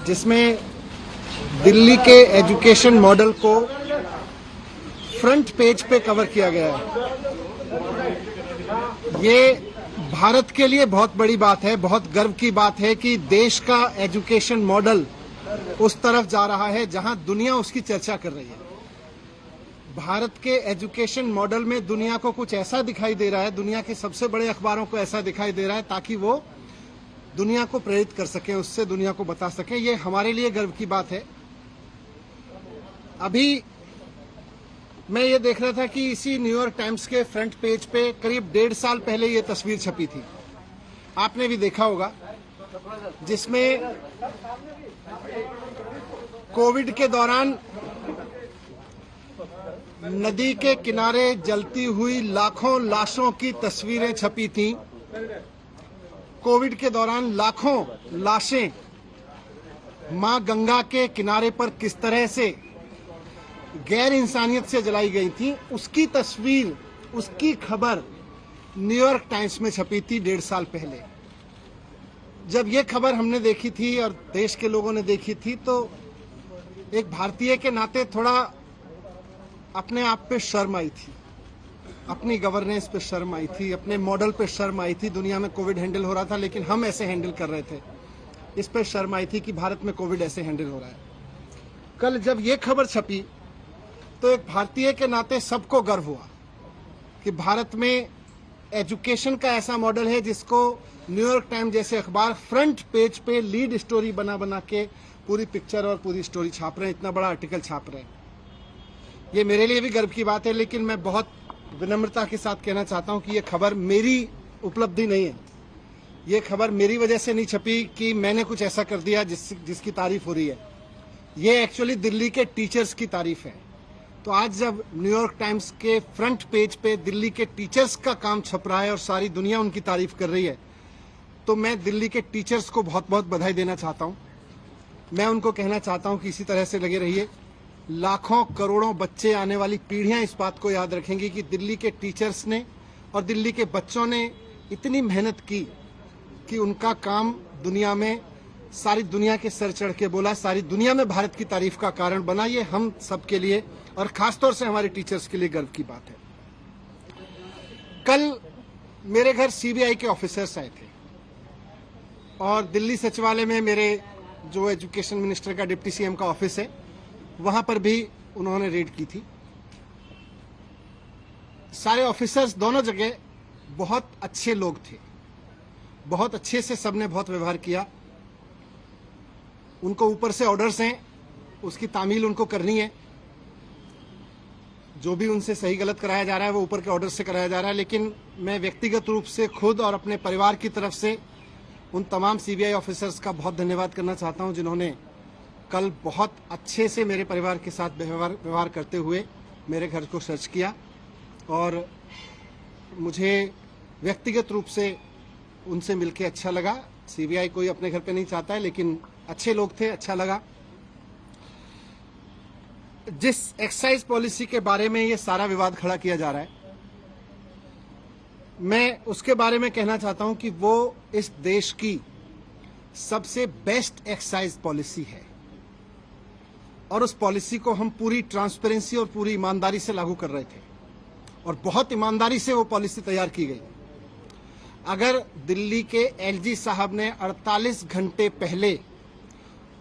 जिसमें दिल्ली के education model को फ्रंट पेज पे कवर किया गया है। ये भारत के लिए बहुत बड़ी बात है, बहुत गर्व की बात है कि देश का एजुकेशन मॉडल उस तरफ जा रहा है जहां दुनिया उसकी चर्चा कर रही है। भारत के एजुकेशन मॉडल में दुनिया को कुछ ऐसा दिखाई दे रहा है, दुनिया के सबसे बड़े अखबारों को ऐसा दिखाई दे रहा है ताकि वो दुनिया को प्रेरित कर सके, उससे दुनिया को बता सके। ये हमारे लिए गर्व की बात है। अभी मैं ये देख रहा था कि इसी न्यूयॉर्क टाइम्स के फ्रंट पेज पे करीब 1.5 साल पहले ये तस्वीर छपी थी, आपने भी देखा होगा, जिसमें कोविड के दौरान नदी के किनारे जलती हुई लाखों लाशों की तस्वीरें छपी थीं। कोविड के दौरान लाखों लाशें मां गंगा के किनारे पर किस तरह से गैर इंसानियत से जलाई गई थी, उसकी तस्वीर, उसकी खबर न्यूयॉर्क टाइम्स में छपी थी 1.5 साल पहले। जब ये खबर हमने देखी थी और देश के लोगों ने देखी थी तो एक भारतीय के नाते थोड़ा अपने आप पे शर्म आई थी, अपनी गवर्नेंस पे शर्म आई थी, अपने मॉडल पे शर्म आई थी। दुनिया में कोविड हैंडल हो रहा था लेकिन हम ऐसे हैंडल कर रहे थे, इस पे शर्म आई थी कि भारत में कोविड ऐसे हैंडल हो रहा है। कल जब ये खबर छपी तो एक भारतीय के नाते सबको गर्व हुआ कि भारत में एजुकेशन का ऐसा मॉडल है जिसको न्यूयॉर्क टाइम्स जैसे अखबार फ्रंट पेज पे लीड स्टोरी बना बना के पूरी पिक्चर और पूरी स्टोरी छाप रहे हैं, इतना बड़ा आर्टिकल छाप रहे हैं। ये मेरे लिए भी गर्व की बात है, लेकिन मैं बहुत विनम्रता के साथ कहना चाहता हूं कि ये खबर मेरी उपलब्धि नहीं है। ये खबर मेरी वजह से नहीं छपी कि मैंने कुछ ऐसा कर दिया जिसकी तारीफ हो रही है। ये एक्चुअली दिल्ली के टीचर्स की तारीफ है। तो आज जब न्यूयॉर्क टाइम्स के फ्रंट पेज पे दिल्ली के टीचर्स का काम छप रहा है और सारी दुनिया उनकी तारीफ कर रही है, तो मैं दिल्ली के टीचर्स को बहुत बहुत बधाई देना चाहता हूं। मैं उनको कहना चाहता हूं कि इसी तरह से लगे रहिए। लाखों करोड़ों बच्चे, आने वाली पीढ़ियां इस बात को याद रखेंगी कि दिल्ली के टीचर्स ने और दिल्ली के बच्चों ने इतनी मेहनत की कि उनका काम दुनिया में, सारी दुनिया के सर चढ़ के बोला, सारी दुनिया में भारत की तारीफ का कारण बना। ये हम सबके लिए और खासतौर से हमारे टीचर्स के लिए गर्व की बात है। कल मेरे घर सीबीआई के ऑफिसर्स आए थे और दिल्ली सचिवालय में मेरे जो एजुकेशन मिनिस्टर का, डिप्टी सीएम का ऑफिस है, वहां पर भी उन्होंने रेड की थी। सारे ऑफिसर्स दोनों जगह बहुत अच्छे लोग थे, बहुत अच्छे से सबने बहुत व्यवहार किया। उनको ऊपर से ऑर्डर्स हैं, उसकी तामील उनको करनी है। जो भी उनसे सही गलत कराया जा रहा है वो ऊपर के ऑर्डर से कराया जा रहा है। लेकिन मैं व्यक्तिगत रूप से खुद और अपने परिवार की तरफ से उन तमाम सीबीआई ऑफिसर्स का बहुत धन्यवाद करना चाहता हूं जिन्होंने कल बहुत अच्छे से मेरे परिवार के साथ व्यवहार करते हुए मेरे घर को सर्च किया। और मुझे व्यक्तिगत रूप से उनसे मिलकर अच्छा लगा। सीबीआई कोई अपने घर पे नहीं चाहता है, लेकिन अच्छे लोग थे, अच्छा लगा। जिस एक्साइज पॉलिसी के बारे में ये सारा विवाद खड़ा किया जा रहा है, मैं उसके बारे में कहना चाहता हूं कि वो इस देश की सबसे बेस्ट एक्साइज पॉलिसी है और उस पॉलिसी को हम पूरी ट्रांसपेरेंसी और पूरी ईमानदारी से लागू कर रहे थे और बहुत ईमानदारी से वो पॉलिसी तैयार की गई। अगर दिल्ली के एलजी साहब ने 48 घंटे पहले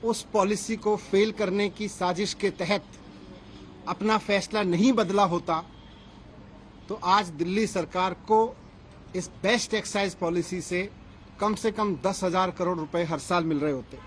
उस पॉलिसी को फेल करने की साजिश के तहत अपना फैसला नहीं बदला होता तो आज दिल्ली सरकार को इस बेस्ट एक्साइज पॉलिसी से कम 10,000 करोड़ रुपए हर साल मिल रहे होते।